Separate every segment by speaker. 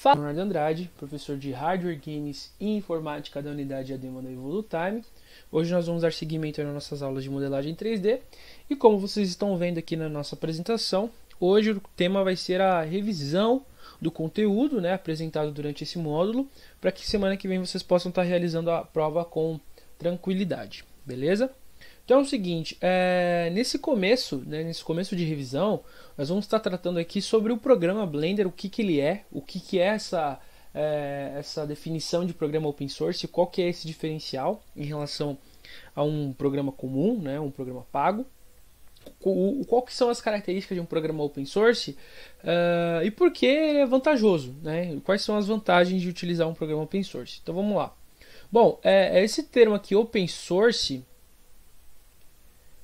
Speaker 1: Fala, Leonardo Andrade, professor de Hardware, Games e Informática da unidade ADEMA da Evolutime. Hoje nós vamos dar seguimento nas nossas aulas de modelagem 3D e como vocês estão vendo aqui na nossa apresentação, hoje o tema vai ser a revisão do conteúdo, apresentado durante esse módulo, para que semana que vem vocês possam estar realizando a prova com tranquilidade, beleza? Então é o seguinte, nesse começo de revisão, nós vamos estar tratando aqui sobre o programa Blender, o que ele é, o que é essa definição de programa open source, qual que é esse diferencial em relação a um programa comum, um programa pago, qual que são as características de um programa open source e por que ele é vantajoso, quais são as vantagens de utilizar um programa open source. Então vamos lá. Bom, esse termo aqui, open source,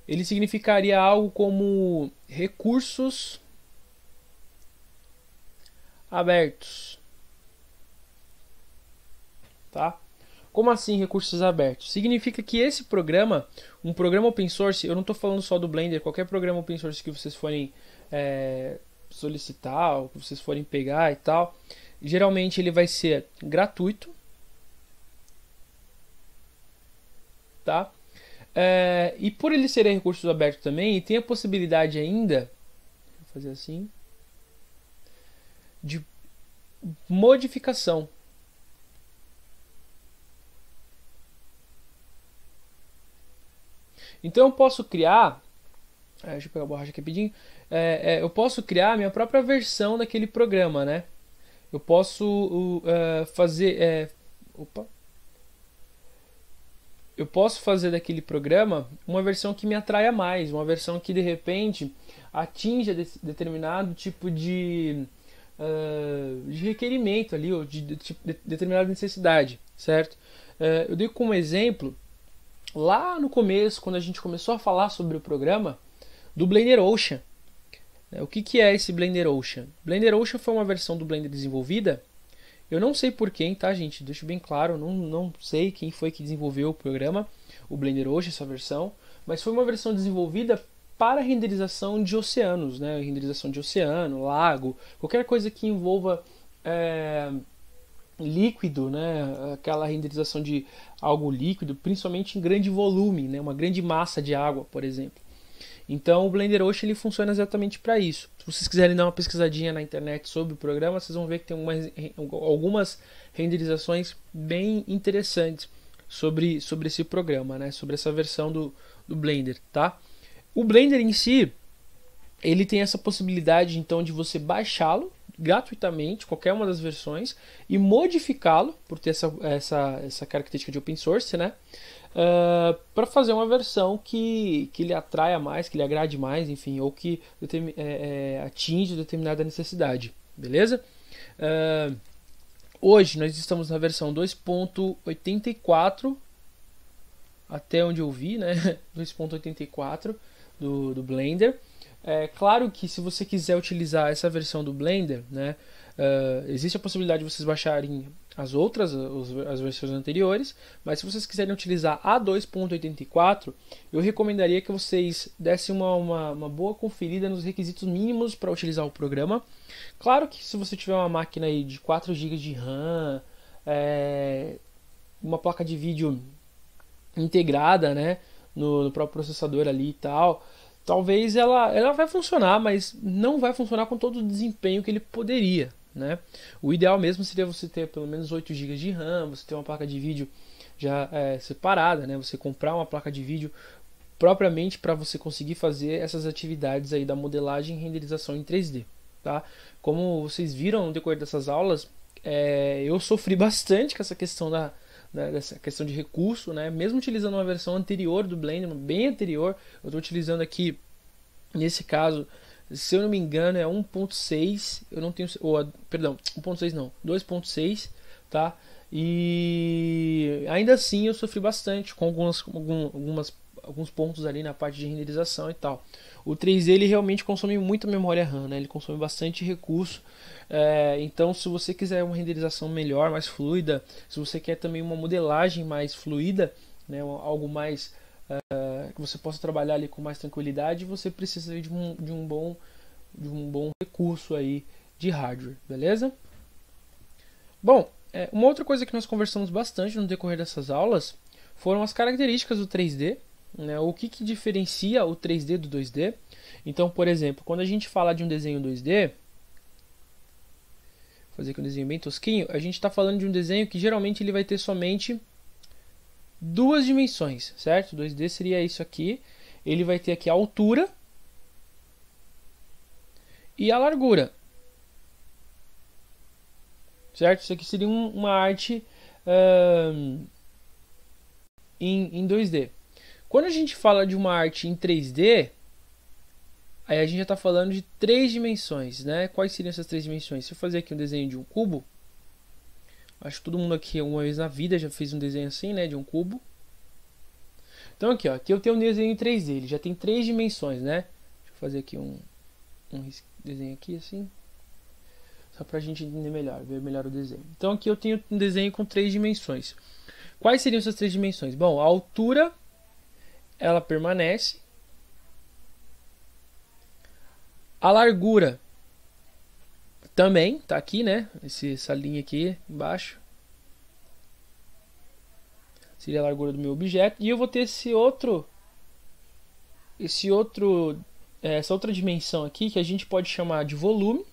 Speaker 1: ele significaria algo como recursos abertos. Tá? Como assim recursos abertos? Significa que esse programa, um programa open source, eu não estou falando só do Blender, qualquer programa open source que vocês forem solicitar, ou que vocês forem pegar e tal, geralmente ele vai ser gratuito. Tá? E por ele ser recursos abertos também, tem a possibilidade ainda, vou fazer assim, de modificação. Então eu posso criar, deixa eu pegar a borracha aqui rapidinho, eu posso criar a minha própria versão daquele programa, Eu posso fazer, eu posso fazer daquele programa uma versão que me atraia mais, uma versão que de repente atinja determinado tipo de requerimento ali, ou de determinada necessidade, certo? Eu dei como exemplo, lá no começo, quando a gente começou a falar sobre o programa, do Blender Ocean. O que é esse Blender Ocean? Blender Ocean foi uma versão do Blender desenvolvida. Eu não sei por quem, tá, gente? Deixo bem claro, não sei quem foi que desenvolveu o programa, o Blender Ocean, essa versão, mas foi uma versão desenvolvida para renderização de oceanos, renderização de oceano, lago, qualquer coisa que envolva líquido, aquela renderização de algo líquido, principalmente em grande volume, uma grande massa de água, por exemplo. Então o Blender Ocean ele funciona exatamente para isso. Se vocês quiserem dar uma pesquisadinha na internet sobre o programa, vocês vão ver que tem algumas renderizações bem interessantes sobre esse programa, sobre essa versão do Blender, tá? O Blender em si, ele tem essa possibilidade então de você baixá-lo gratuitamente, qualquer uma das versões, e modificá-lo, por ter essa característica de open source, para fazer uma versão que lhe atraia mais, que lhe agrade mais, enfim, ou que atinge determinada necessidade, beleza? Hoje nós estamos na versão 2.84, até onde eu vi, 2.84 do Blender. Claro que se você quiser utilizar essa versão do Blender, existe a possibilidade de vocês baixarem as versões anteriores, mas se vocês quiserem utilizar a 2.84, eu recomendaria que vocês dessem uma boa conferida nos requisitos mínimos para utilizar o programa. Claro que se você tiver uma máquina aí de 4 GB de RAM, uma placa de vídeo integrada, no próprio processador ali e tal, talvez ela vai funcionar, mas não vai funcionar com todo o desempenho que ele poderia, O ideal mesmo seria você ter pelo menos 8 GB de RAM, você ter uma placa de vídeo já separada, Você comprar uma placa de vídeo propriamente para você conseguir fazer essas atividades aí da modelagem e renderização em 3D, tá? Como vocês viram no decorrer dessas aulas, eu sofri bastante com essa questão dessa questão de recurso, mesmo utilizando uma versão anterior do Blender, bem anterior, eu estou utilizando aqui, nesse caso, se eu não me engano é 1.6, eu não tenho, perdão, 1.6 não, 2.6, tá? E ainda assim eu sofri bastante com alguns pontos ali na parte de renderização e tal. O 3D ele realmente consome muita memória RAM, ele consome bastante recurso. Então se você quiser uma renderização melhor, mais fluida, se você quer também uma modelagem mais fluida, algo mais que você possa trabalhar ali com mais tranquilidade, você precisa de um bom recurso aí de hardware, beleza? Bom, uma outra coisa que nós conversamos bastante no decorrer dessas aulas foram as características do 3D, né? O que diferencia o 3D do 2D. Então, por exemplo, quando a gente fala de um desenho 2D, vou fazer aqui um desenho bem tosquinho, a gente está falando de um desenho que geralmente ele vai ter somente duas dimensões, certo? 2D seria isso aqui, ele vai ter aqui a altura e a largura, certo? Isso aqui seria uma arte em 2D. Quando a gente fala de uma arte em 3D, aí a gente já está falando de três dimensões, né? Quais seriam essas três dimensões? Se eu fazer aqui um desenho de um cubo, acho que todo mundo aqui uma vez na vida já fez um desenho assim, né? De um cubo. Então aqui, ó, aqui eu tenho um desenho em 3D, ele já tem três dimensões, né? Deixa eu fazer aqui um desenho aqui assim, só para a gente entender melhor, ver melhor o desenho. Então aqui eu tenho um desenho com três dimensões. Quais seriam essas três dimensões? Bom, a altura, ela permanece. A largura também tá aqui, né? Essa linha aqui embaixo seria a largura do meu objeto. E eu vou ter essa outra dimensão aqui que a gente pode chamar de volume.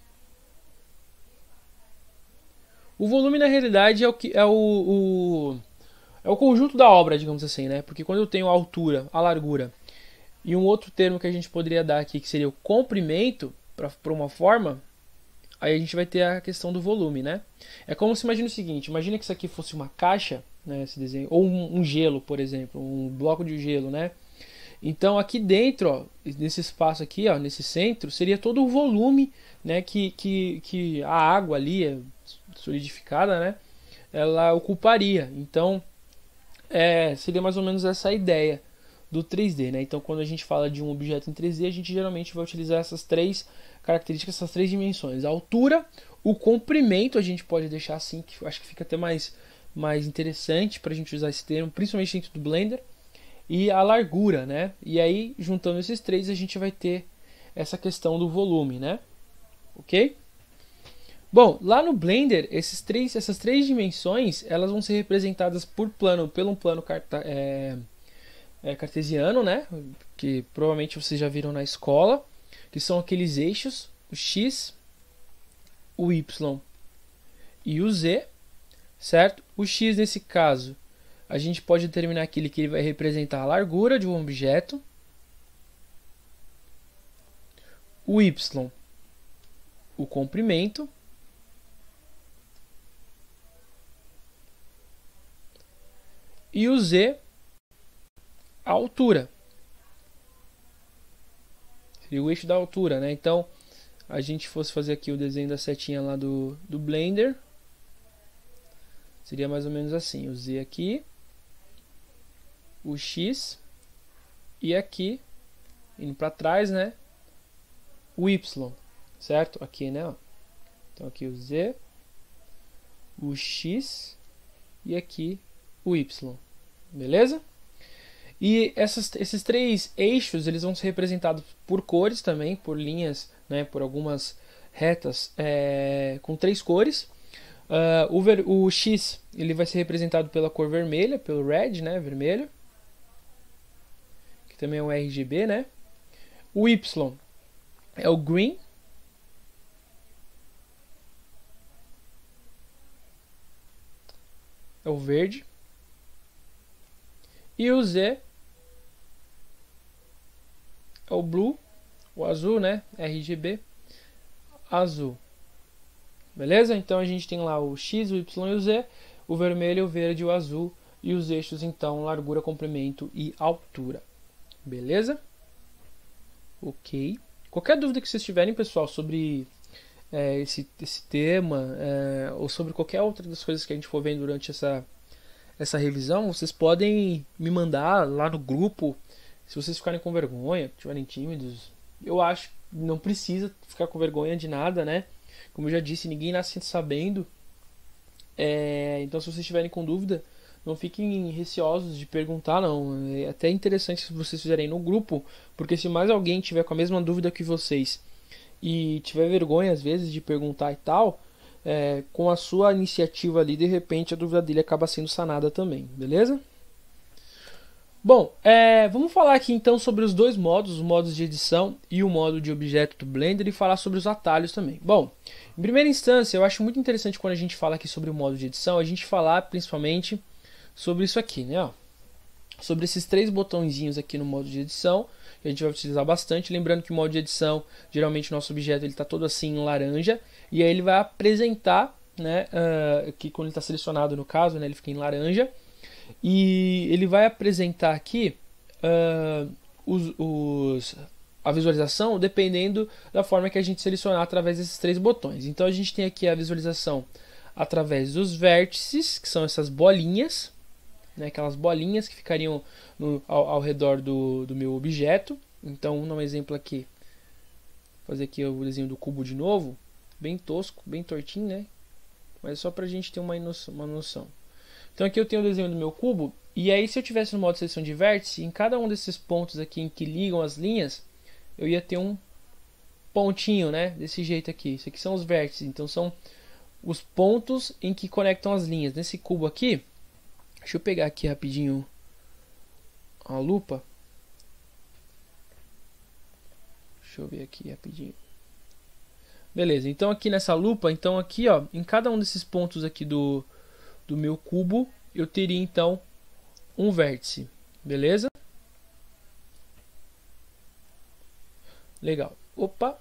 Speaker 1: O volume na realidade é o conjunto da obra, digamos assim, né? Porque quando eu tenho a altura, a largura e um outro termo que a gente poderia dar aqui, que seria o comprimento para uma forma, aí a gente vai ter a questão do volume, né? É como se imagina o seguinte, imagina que isso aqui fosse uma caixa, né, esse desenho, ou um gelo, por exemplo, um bloco de gelo, né? Então aqui dentro, ó, nesse espaço aqui, ó, nesse centro, seria todo o volume, né, que a água ali solidificada, né, ela ocuparia. Então seria mais ou menos essa a ideia do 3D, né? Então quando a gente fala de um objeto em 3D, a gente geralmente vai utilizar essas três características, essas três dimensões. A altura, o comprimento, a gente pode deixar assim, que eu acho que fica até mais interessante para a gente usar esse termo, principalmente dentro do Blender, e a largura, né? E aí, juntando esses três, a gente vai ter essa questão do volume, né? Ok? Bom, lá no Blender, essas três dimensões, elas vão ser representadas pelo um plano cartesiano, né? Que provavelmente vocês já viram na escola, que são aqueles eixos, o X, o Y e o Z, certo? O X, nesse caso, a gente pode determinar aquele que ele vai representar a largura de um objeto. O Y, o comprimento. E o Z, a altura. Seria o eixo da altura, né? Então, a gente fosse fazer aqui o desenho da setinha lá do Blender, seria mais ou menos assim, o Z aqui, o X, e aqui, indo para trás, né, o Y, certo? Aqui, né, ó. Então aqui o Z, o X, e aqui o Y, beleza? E esses três eixos, eles vão ser representados por cores também, por linhas, né, por algumas retas com três cores. O X, ele vai ser representado pela cor vermelha, pelo red, né, vermelho, que também é um RGB, né? O Y é o green. É o verde. E o Z é o blue, o azul, né? RGB azul. Beleza? Então a gente tem lá o X, o Y e o Z, o vermelho, o verde e o azul, e os eixos então largura, comprimento e altura. Beleza? Ok. Qualquer dúvida que vocês tiverem, pessoal, sobre esse tema ou sobre qualquer outra das coisas que a gente for vendo durante essa revisão, vocês podem me mandar lá no grupo. Se vocês ficarem com vergonha, estiverem tímidos, eu acho que não precisa ficar com vergonha de nada, né? Como eu já disse, ninguém nasce sabendo. Então, se vocês estiverem com dúvida, não fiquem receosos de perguntar, não. É até interessante se vocês fizerem no grupo, porque se mais alguém tiver com a mesma dúvida que vocês e tiver vergonha, às vezes, de perguntar e tal, com a sua iniciativa ali, de repente a dúvida dele acaba sendo sanada também, beleza? Bom, vamos falar aqui então sobre os dois modos, os modos de edição e o modo de objeto do Blender, e falar sobre os atalhos também. Bom, em primeira instância, eu acho muito interessante quando a gente fala aqui sobre o modo de edição, a gente falar principalmente sobre isso aqui, né? Ó, sobre esses três botõezinhos aqui no modo de edição, que a gente vai utilizar bastante. Lembrando que o modo de edição, geralmente o nosso objeto está todo assim em laranja, e aí ele vai apresentar, né, que quando ele está selecionado no caso, né, ele fica em laranja, e ele vai apresentar aqui a visualização dependendo da forma que a gente selecionar através desses três botões. Então a gente tem aqui a visualização através dos vértices, que são essas bolinhas, né, aquelas bolinhas que ficariam ao redor do meu objeto. Então, vamos dar um exemplo aqui. Vou fazer aqui o desenho do cubo de novo. Bem tosco, bem tortinho, né? Mas só para a gente ter uma noção. Então aqui eu tenho o desenho do meu cubo. E aí se eu tivesse no modo de seleção de vértice, em cada um desses pontos aqui em que ligam as linhas, eu ia ter um pontinho, né? Desse jeito aqui. Isso aqui são os vértices. Então são os pontos em que conectam as linhas. Nesse cubo aqui, deixa eu pegar aqui rapidinho a lupa. Deixa eu ver aqui rapidinho. Beleza, então aqui nessa lupa, então aqui ó, em cada um desses pontos aqui do meu cubo, eu teria então um vértice, beleza? Legal. Opa,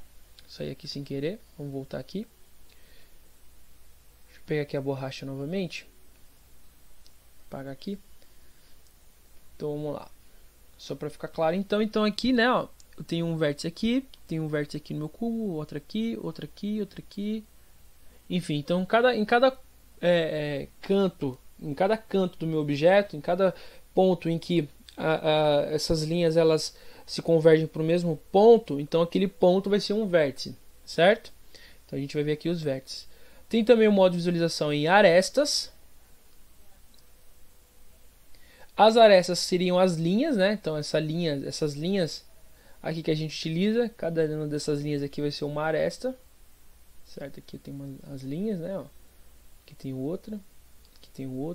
Speaker 1: saí aqui sem querer, vamos voltar aqui. Deixa eu pegar aqui a borracha novamente. Apagar aqui. Então vamos lá. Só para ficar claro, então aqui, né, ó, eu tenho um vértice aqui, tenho um vértice aqui no meu cubo, outro aqui, outro aqui, outro aqui. Enfim, então em cada canto, em cada canto do meu objeto, em cada ponto em que essas linhas elas se convergem para o mesmo ponto, então aquele ponto vai ser um vértice, certo? Então a gente vai ver aqui os vértices. Tem também o modo de visualização em arestas. As arestas seriam as linhas, né? Então essas linhas aqui que a gente utiliza, cada uma dessas linhas aqui vai ser uma aresta, certo? Aqui tem as linhas, né? Ó. Aqui tem outra,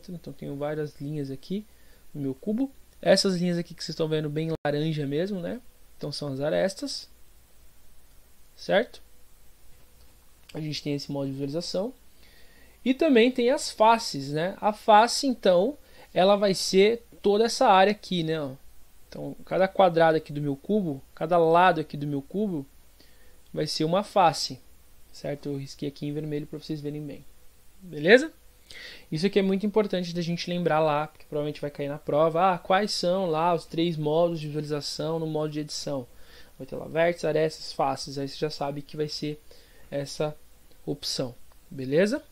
Speaker 1: então tenho várias linhas aqui no meu cubo. Essas linhas aqui que vocês estão vendo bem laranja mesmo, né? Então são as arestas, certo? A gente tem esse modo de visualização. E também tem as faces, né? A face, então, ela vai ser toda essa área aqui, né? Ó. Então, cada quadrado aqui do meu cubo, cada lado aqui do meu cubo, vai ser uma face, certo? Eu risquei aqui em vermelho para vocês verem bem. Beleza? Isso aqui é muito importante da gente lembrar lá, porque provavelmente vai cair na prova. Quais são lá os três modos de visualização no modo de edição? Vai ter lá vértices, arestas, faces. Aí você já sabe que vai ser essa opção. Beleza?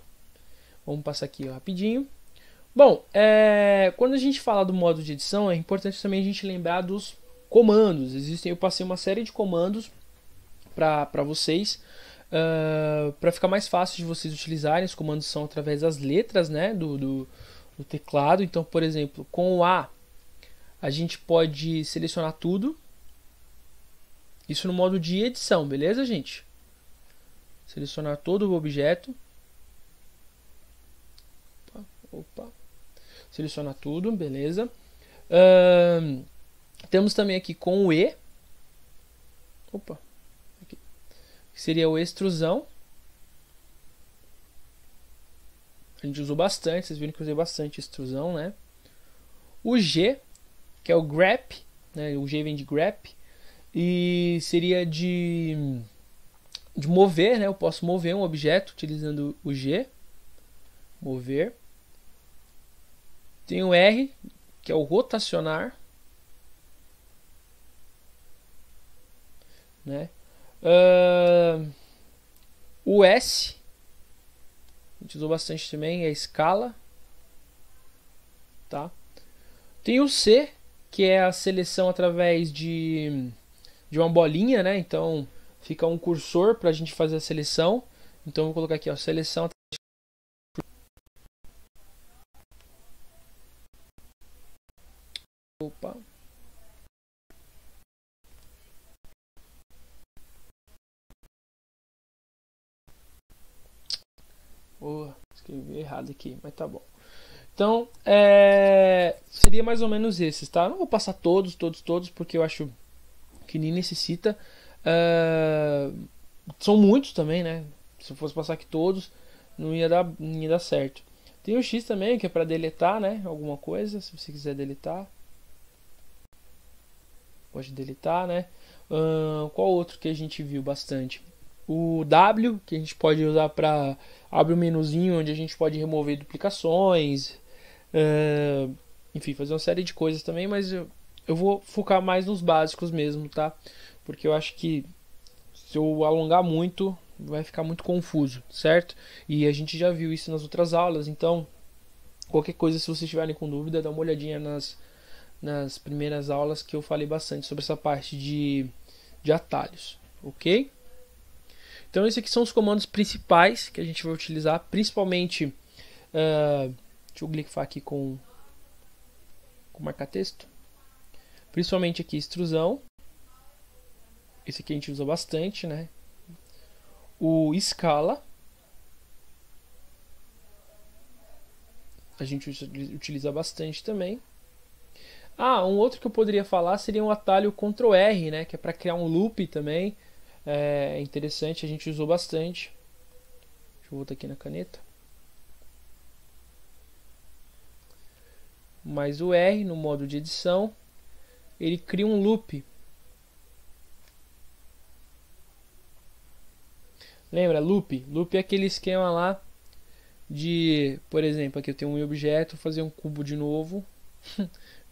Speaker 1: Vamos passar aqui rapidinho. Bom, quando a gente fala do modo de edição, é importante também a gente lembrar dos comandos. Eu passei uma série de comandos para vocês, para ficar mais fácil de vocês utilizarem. Os comandos são através das letras, né, do teclado. Então, por exemplo, com o A, a gente pode selecionar tudo. Isso no modo de edição, beleza, gente? Selecionar todo o objeto. Opa. Selecionar tudo, beleza. Temos também aqui com o E. Opa. Aqui. Que seria o extrusão. A gente usou bastante, vocês viram que eu usei bastante extrusão, né? O G, que é o grep, né? O G vem de grep. E seria de mover, né? Eu posso mover um objeto utilizando o G. Mover. Tem o R, que é o rotacionar, né? O S, a gente usou bastante também, é a escala, tá? Tem o C, que é a seleção através de uma bolinha, né? Então fica um cursor para a gente fazer a seleção. Então vou colocar aqui, ó, seleção. Opa. Oh, escrevi errado aqui, mas tá bom. Então, seria mais ou menos esses, tá? Não vou passar todos, porque eu acho que nem necessita. São muitos também, né? Se eu fosse passar aqui todos, não ia dar certo. Tem o X também, que é para deletar, né? Alguma coisa, se você quiser deletar. Pode deletar, né? Qual outro que a gente viu bastante? O W, que a gente pode usar para abrir um menuzinho onde a gente pode remover duplicações. Enfim, fazer uma série de coisas também, mas eu vou focar mais nos básicos mesmo, tá? Porque eu acho que se eu alongar muito, vai ficar muito confuso, certo? E a gente já viu isso nas outras aulas, então qualquer coisa, se vocês tiverem com dúvida, dá uma olhadinha nas primeiras aulas que eu falei bastante sobre essa parte de atalhos, ok? Então esses aqui são os comandos principais que a gente vai utilizar, principalmente, deixa eu glifar aqui com marca-texto, principalmente aqui extrusão, esse aqui a gente usa bastante, né? O escala, a gente utiliza bastante também. Um outro que eu poderia falar seria um atalho Ctrl R, né? Que é para criar um loop também. É interessante, a gente usou bastante. Deixa eu voltar aqui na caneta. Mas o R no modo de edição, ele cria um loop. Lembra? Loop? Loop é aquele esquema lá de, por exemplo, aqui eu tenho um objeto, vou fazer um cubo de novo.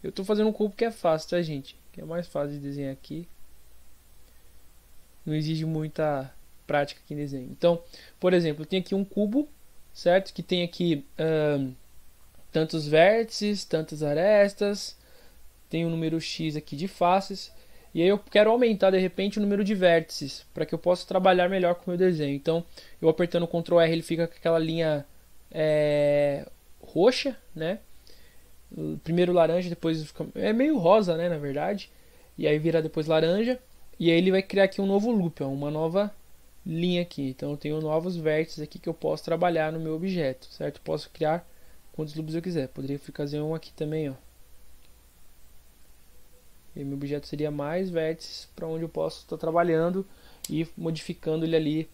Speaker 1: Eu estou fazendo um cubo que é fácil, tá, gente? Que é mais fácil de desenhar aqui. Não exige muita prática aqui em desenho. Então, por exemplo, eu tenho aqui um cubo, certo? Que tem aqui tantos vértices, tantas arestas, tem um número X aqui de faces, e aí eu quero aumentar de repente o número de vértices, para que eu possa trabalhar melhor com o meu desenho. Então, eu apertando o Ctrl R, ele fica com aquela linha roxa, né? Primeiro laranja, depois fica, é meio rosa, né, na verdade, e aí vira depois laranja, e aí ele vai criar aqui um novo loop, uma nova linha aqui. Então eu tenho novos vértices aqui que eu posso trabalhar no meu objeto, certo? Posso criar quantos loops eu quiser. Poderia fazer um aqui também, ó. E meu objeto seria mais vértices para onde eu posso estar trabalhando e modificando ele ali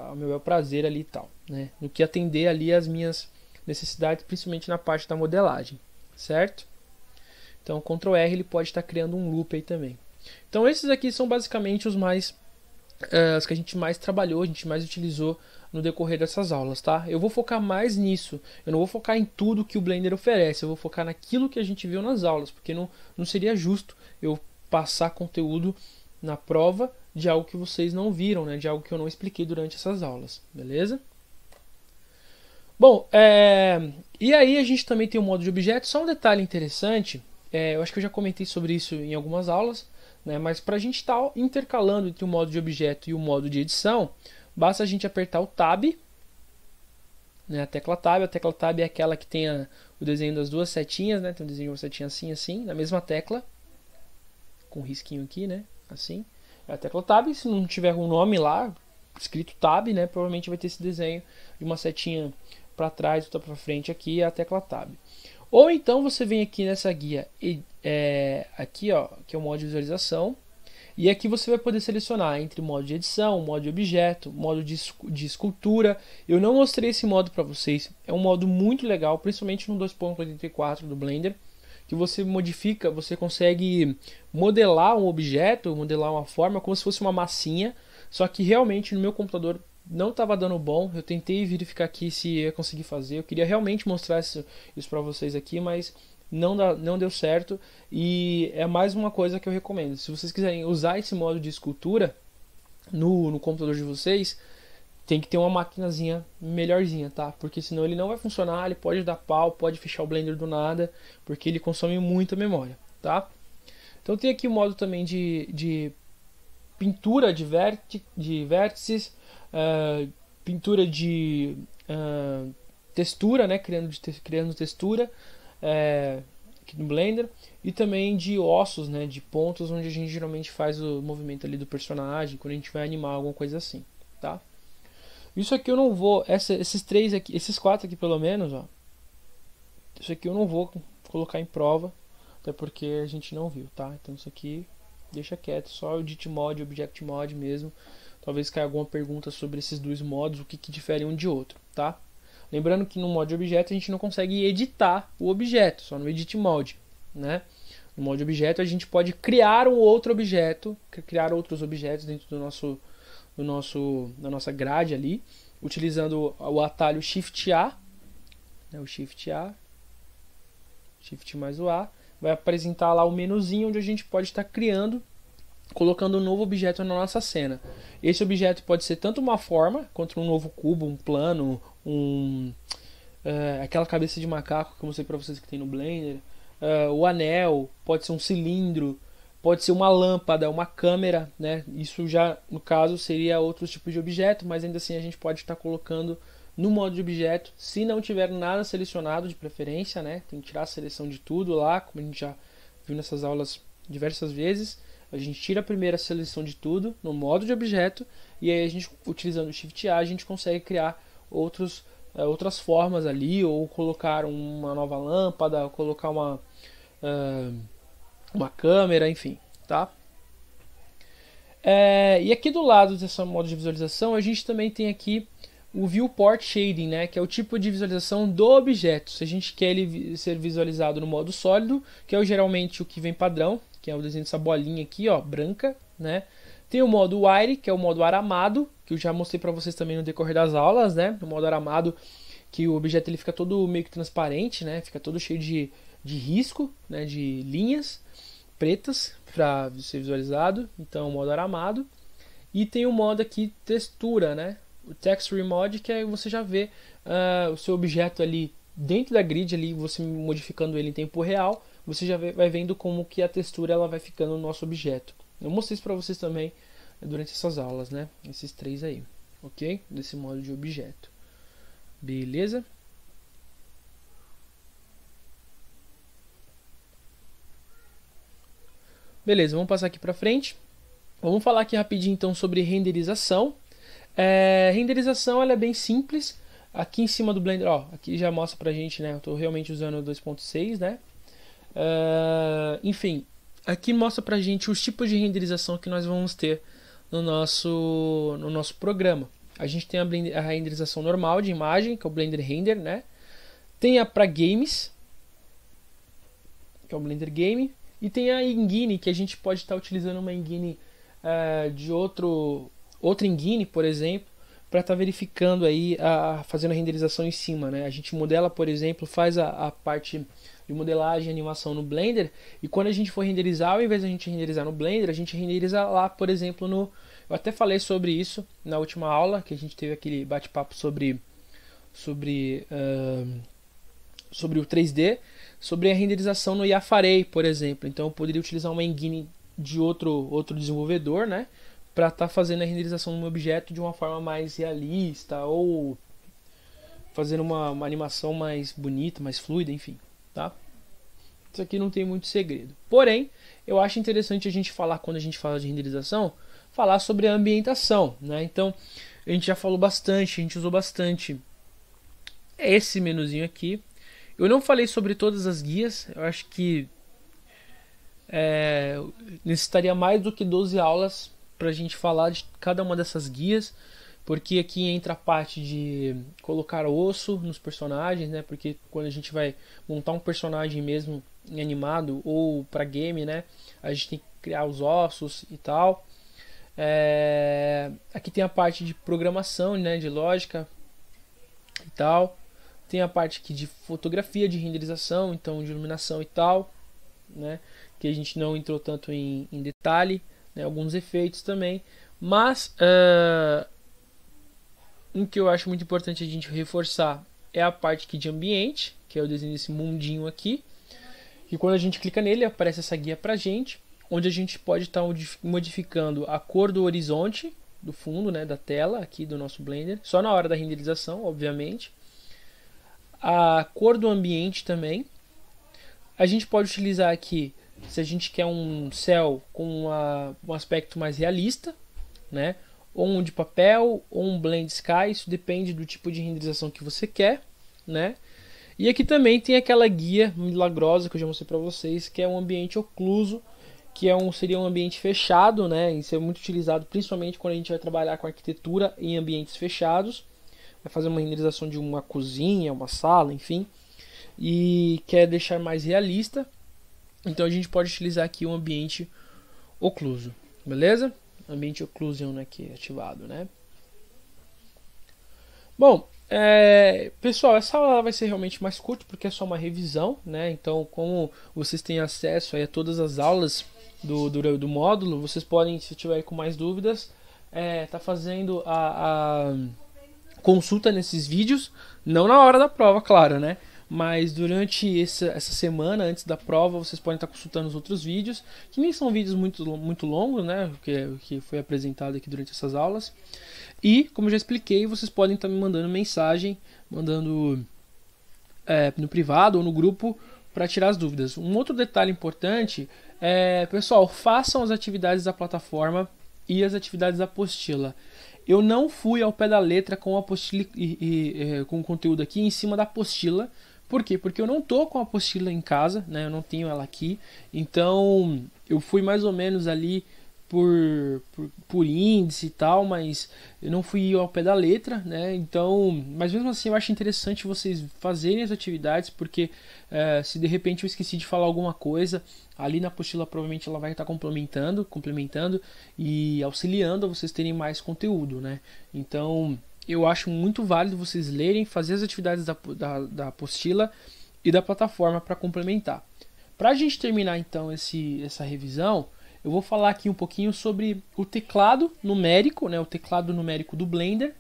Speaker 1: ao meu bel prazer ali e tal, né? No que atender ali as minhas necessidades, principalmente na parte da modelagem, certo? Então o Ctrl R ele pode estar criando um loop aí também. Então esses aqui são basicamente os que a gente mais trabalhou, a gente mais utilizou no decorrer dessas aulas, tá? Eu vou focar mais nisso, eu não vou focar em tudo que o Blender oferece, eu vou focar naquilo que a gente viu nas aulas, porque não seria justo eu passar conteúdo na prova de algo que vocês não viram, né? De algo que eu não expliquei durante essas aulas, beleza? Bom, e aí a gente também tem o modo de objeto. Só um detalhe interessante, eu acho que eu já comentei sobre isso em algumas aulas, né, mas para a gente estar intercalando entre o modo de objeto e o modo de edição, basta a gente apertar o Tab, né, a tecla Tab é aquela que tem o desenho das duas setinhas, né, tem um desenho de uma setinha assim, assim, na mesma tecla, com um risquinho aqui, né, assim, é a tecla Tab. Se não tiver um nome lá, escrito Tab, né, provavelmente vai ter esse desenho de uma setinha para trás, outra para frente aqui, é a tecla Tab. Ou então você vem aqui nessa guia, aqui ó, que é o modo de visualização, e aqui você vai poder selecionar entre modo de edição, modo de objeto, modo de escultura. Eu não mostrei esse modo para vocês, é um modo muito legal, principalmente no 2.84 do Blender, que você modifica, você consegue modelar um objeto, modelar uma forma como se fosse uma massinha, só que realmente no meu computador não estava dando bom. Eu tentei verificar aqui se ia conseguir fazer. Eu queria realmente mostrar isso para vocês aqui, mas não deu certo. E é mais uma coisa que eu recomendo. Se vocês quiserem usar esse modo de escultura no computador de vocês, tem que ter uma maquinazinha melhorzinha, tá? Porque senão ele não vai funcionar, ele pode dar pau, pode fechar o Blender do nada, porque ele consome muita memória, tá? Então tem aqui o modo também de pintura de vértices, pintura de textura, né, criando textura aqui no Blender, e também de ossos, né, de pontos, onde a gente geralmente faz o movimento ali do personagem, quando a gente vai animar alguma coisa assim, tá? Isso aqui eu não vou, esses três aqui, esses quatro aqui pelo menos, ó. Isso aqui eu não vou colocar em prova, até porque a gente não viu, tá? Então isso aqui deixa quieto, só o edit mod, object mod mesmo. Talvez caia alguma pergunta sobre esses dois modos, o que difere um de outro, tá? Lembrando que no mod objeto a gente não consegue editar o objeto, só no edit mod, né? No mod objeto a gente pode criar um outro objeto, criar outros objetos dentro da nossa grade ali, utilizando o atalho Shift A, né? O Shift A, Shift mais o A, vai apresentar lá o menuzinho onde a gente pode estar criando, colocando um novo objeto na nossa cena. Esse objeto pode ser tanto uma forma, quanto um novo cubo, um plano, aquela cabeça de macaco que eu mostrei para vocês que tem no Blender, o anel, pode ser um cilindro, pode ser uma lâmpada, uma câmera, né? Isso já, no caso, seria outros tipos de objeto, mas ainda assim a gente pode estar colocando no modo de objeto, se não tiver nada selecionado de preferência, né? Tem que tirar a seleção de tudo lá, como a gente já viu nessas aulas diversas vezes. A gente tira a primeira seleção de tudo no modo de objeto e aí a gente, utilizando o Shift A, a gente consegue criar outras formas ali, ou colocar uma nova lâmpada, ou colocar uma câmera, enfim, tá? E aqui do lado dessa modo de visualização a gente também tem aqui o Viewport Shading, né, que é o tipo de visualização do objeto. Se a gente quer ele ser visualizado no modo sólido, que é geralmente o que vem padrão, que é o desenho dessa bolinha aqui, ó, branca, né? Tem o modo Wire, que é o modo aramado, que eu já mostrei para vocês também no decorrer das aulas, né? O modo aramado, que o objeto ele fica todo meio que transparente, né? Fica todo cheio de risco, né? De linhas pretas para ser visualizado. Então, o modo aramado. E tem o modo aqui textura, né? O Texture Mode, que aí você já vê o seu objeto ali dentro da grid, ali, você modificando ele em tempo real, você já vai vendo como que a textura ela vai ficando no nosso objeto. Eu mostrei isso para vocês também durante essas aulas, né? Esses três aí, ok? Desse modo de objeto. Beleza? Beleza, vamos passar aqui para frente. Vamos falar aqui rapidinho então sobre renderização. Renderização ela é bem simples. Aqui em cima do Blender, ó, aqui já mostra pra gente, né? Eu tô realmente usando o 2.6, né? Enfim, aqui mostra pra gente os tipos de renderização que nós vamos ter no nosso programa. A gente tem a renderização normal de imagem, que é o Blender Render, né? Tem a para games, que é o Blender Game, e tem a engine, que a gente pode estar utilizando uma engine de outra engine, por exemplo, para estar verificando aí, fazendo a renderização em cima, né? A gente modela, por exemplo, faz a parte de modelagem e animação no Blender, e quando a gente for renderizar, ao invés de a gente renderizar no Blender, a gente renderiza lá, por exemplo, eu até falei sobre isso na última aula, que a gente teve aquele bate-papo sobre o 3D, sobre a renderização no Yafarei, por exemplo. Então eu poderia utilizar uma engine de outro desenvolvedor, né, para estar fazendo a renderização do meu objeto de uma forma mais realista, ou fazendo uma animação mais bonita, mais fluida, enfim, tá? Isso aqui não tem muito segredo. Porém, eu acho interessante a gente falar, quando a gente fala de renderização, falar sobre a ambientação, né? Então, a gente já falou bastante, a gente usou bastante esse menuzinho aqui. Eu não falei sobre todas as guias, eu acho que necessitaria mais do que 12 aulas para a gente falar de cada uma dessas guias, porque aqui entra a parte de colocar osso nos personagens, né? Porque quando a gente vai montar um personagem mesmo em animado ou para game, né, a gente tem que criar os ossos e tal. Aqui tem a parte de programação, né, de lógica e tal. Tem a parte aqui de fotografia, de renderização, então de iluminação e tal, né, que a gente não entrou tanto em detalhe, né, alguns efeitos também, mas o que eu acho muito importante a gente reforçar é a parte aqui de ambiente, que é o desenho desse mundinho aqui, e quando a gente clica nele aparece essa guia pra gente, onde a gente pode estar modificando a cor do horizonte do fundo, né, da tela aqui do nosso Blender, só na hora da renderização, obviamente. A cor do ambiente também. A gente pode utilizar aqui, se a gente quer um céu com um aspecto mais realista, né, ou um de papel, ou um Blend Sky, isso depende do tipo de renderização que você quer, né? E aqui também tem aquela guia milagrosa que eu já mostrei para vocês, que é um ambiente ocluso, que seria um ambiente fechado, né? Isso é muito utilizado principalmente quando a gente vai trabalhar com arquitetura em ambientes fechados, vai fazer uma renderização de uma cozinha, uma sala, enfim, e quer deixar mais realista, então a gente pode utilizar aqui um ambiente ocluso, beleza? Ambiente occlusion aqui ativado, né? Bom, pessoal, essa aula vai ser realmente mais curta porque é só uma revisão, né? Então, como vocês têm acesso aí a todas as aulas do módulo, vocês podem, se tiverem com mais dúvidas, tá fazendo a consulta nesses vídeos, não na hora da prova, claro, né? Mas durante essa semana, antes da prova, vocês podem estar consultando os outros vídeos, que nem são vídeos muito longos, né? Que foi apresentado aqui durante essas aulas. E, como eu já expliquei, vocês podem estar me mandando mensagem, mandando no privado ou no grupo para tirar as dúvidas. Um outro detalhe importante pessoal, façam as atividades da plataforma e as atividades da apostila. Eu não fui ao pé da letra com a apostila com o conteúdo aqui em cima da apostila. Por quê? Porque eu não tô com a apostila em casa, né? Eu não tenho ela aqui. Então, eu fui mais ou menos ali por índice e tal, mas eu não fui ao pé da letra, né? Então, mas mesmo assim eu acho interessante vocês fazerem as atividades, porque se de repente eu esqueci de falar alguma coisa, ali na apostila provavelmente ela vai estar complementando e auxiliando a vocês terem mais conteúdo, né? Então, eu acho muito válido vocês lerem, fazer as atividades da apostila e da plataforma para complementar. Para a gente terminar então essa revisão, eu vou falar aqui um pouquinho sobre o teclado numérico, né, o teclado numérico do Blender,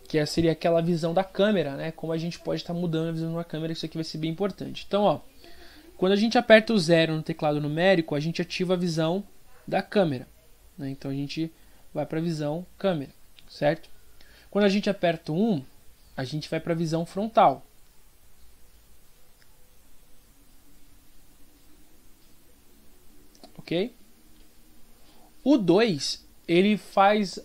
Speaker 1: que seria aquela visão da câmera, né, como a gente pode estar mudando a visão da câmera, isso aqui vai ser bem importante. Então, ó, quando a gente aperta o 0 no teclado numérico, a gente ativa a visão da câmera, né, então a gente vai para a visão câmera, certo? Quando a gente aperta o 1, a gente vai para a visão frontal. Ok? O 2, ele faz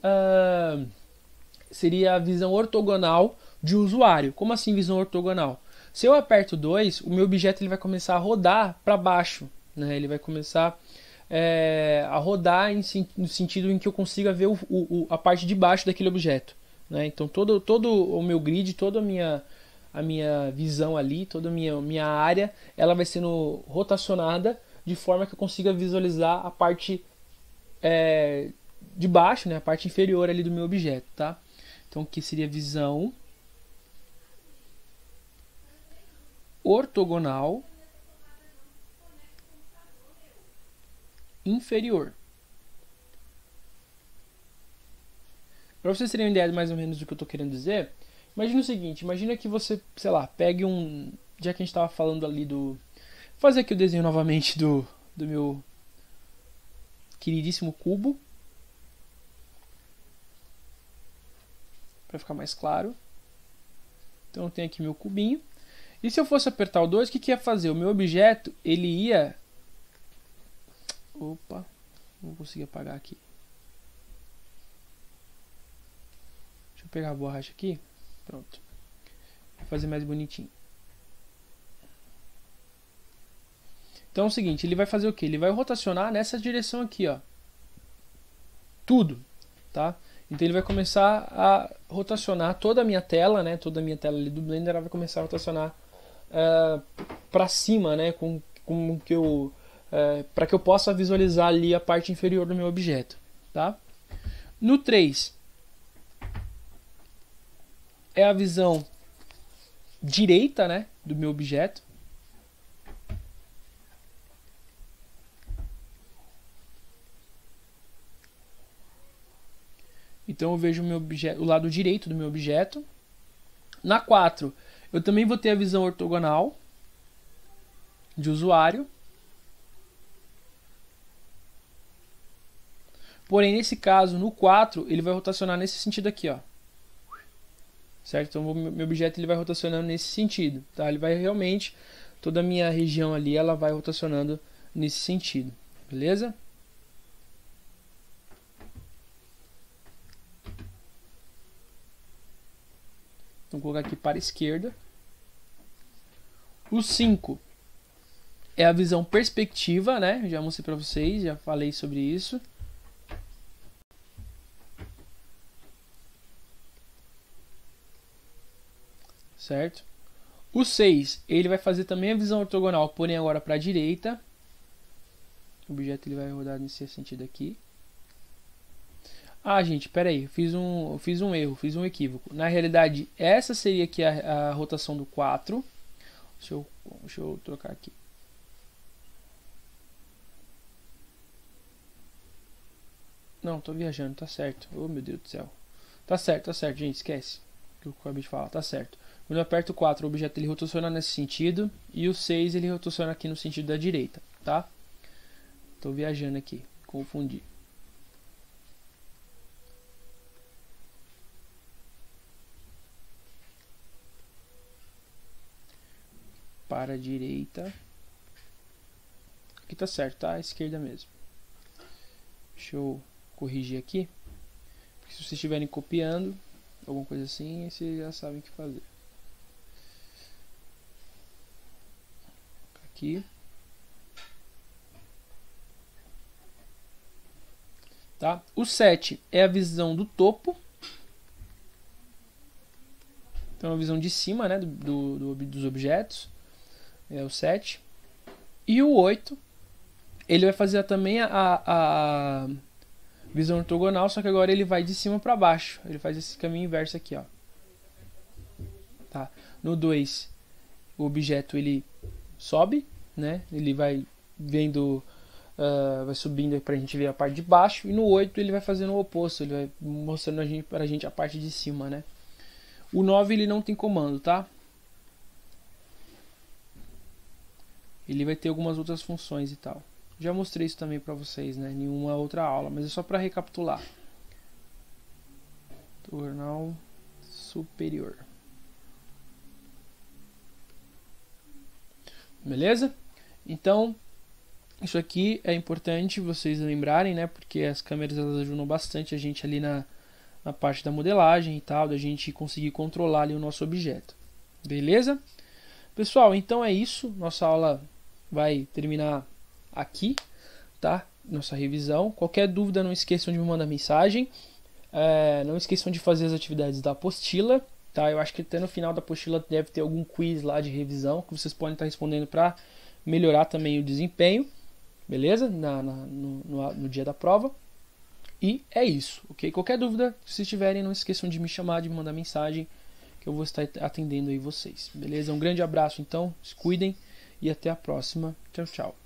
Speaker 1: seria a visão ortogonal de usuário. Como assim visão ortogonal? Se eu aperto 2, o meu objeto ele vai começar a rodar para baixo, né? Ele vai começar a rodar no sentido em que eu consiga ver a parte de baixo daquele objeto, né? Então todo o meu grid, toda a minha visão ali, toda a minha área, ela vai sendo rotacionada de forma que eu consiga visualizar a parte de baixo, né, a parte inferior ali do meu objeto, tá? Então aqui seria visão ortogonal inferior. Para vocês terem uma ideia mais ou menos do que eu estou querendo dizer, imagina o seguinte, imagina que você, sei lá, pegue já que a gente estava falando ali vou fazer aqui o desenho novamente do meu queridíssimo cubo, para ficar mais claro. Então eu tenho aqui meu cubinho. E se eu fosse apertar o 2, o que ia fazer? O meu objeto, ele ia... Opa, não consegui apagar aqui. Deixa eu pegar a borracha aqui. Pronto. Vou fazer mais bonitinho. Então é o seguinte, ele vai fazer o que? Ele vai rotacionar nessa direção aqui, ó. Tudo, tá? Então ele vai começar a rotacionar toda a minha tela, né? Toda a minha tela ali do Blender, ela vai começar a rotacionar para cima, né? Para que eu possa visualizar ali a parte inferior do meu objeto, tá? No 3 é a visão direita, né? Do meu objeto. Então eu vejo o lado direito do meu objeto. Na 4, eu também vou ter a visão ortogonal de usuário. Porém, nesse caso, no 4, ele vai rotacionar nesse sentido aqui, ó. Certo? Então meu objeto ele vai rotacionando nesse sentido, tá? Ele vai realmente, toda a minha região ali, ela vai rotacionando nesse sentido, beleza? Então, vou colocar aqui para a esquerda. O 5 é a visão perspectiva, né? Já mostrei para vocês, já falei sobre isso. Certo? O 6, ele vai fazer também a visão ortogonal, porém agora para a direita. O objeto ele vai rodar nesse sentido aqui. Ah, gente, pera aí, eu fiz um erro, fiz um equívoco. Na realidade, essa seria aqui a rotação do 4. Deixa eu trocar aqui. Não, tô viajando, tá certo. Oh, meu Deus do céu. Tá certo, gente, esquece o que eu acabei de falar, tá certo. Quando eu aperto o 4, o objeto ele rotaciona nesse sentido, e o 6 ele rotaciona aqui no sentido da direita, tá? Tô viajando aqui, confundi. Para a direita. Aqui tá certo, tá? A esquerda mesmo. Deixa eu corrigir aqui. Porque se vocês estiverem copiando, alguma coisa assim, vocês já sabem o que fazer. Aqui. Tá? O 7 é a visão do topo. Então, a visão de cima, né, dos objetos. É o 7. E o 8, ele vai fazer também a visão ortogonal, só que agora ele vai de cima para baixo. Ele faz esse caminho inverso aqui, ó. Tá? No 2, o objeto ele sobe, né? Ele vai vendo, vai subindo para a gente ver a parte de baixo. E no 8 ele vai fazendo o oposto, ele vai mostrando para a gente a parte de cima, né? O 9 ele não tem comando, tá? Ele vai ter algumas outras funções e tal. Já mostrei isso também para vocês, né? Em uma outra aula, mas é só para recapitular. Ortogonal superior. Beleza? Então, isso aqui é importante vocês lembrarem, né? Porque as câmeras elas ajudam bastante a gente ali na parte da modelagem e tal, da gente conseguir controlar ali o nosso objeto. Beleza? Pessoal, então é isso. Nossa aula vai terminar aqui, tá? Nossa revisão. Qualquer dúvida, não esqueçam de me mandar mensagem. Não esqueçam de fazer as atividades da apostila, tá? Eu acho que até no final da apostila deve ter algum quiz lá de revisão que vocês podem estar respondendo para melhorar também o desempenho, beleza? No dia da prova. E é isso, ok? Qualquer dúvida, se tiverem, não esqueçam de me chamar, de me mandar mensagem, que eu vou estar atendendo aí vocês, beleza? Um grande abraço, então, se cuidem e até a próxima. Tchau, tchau.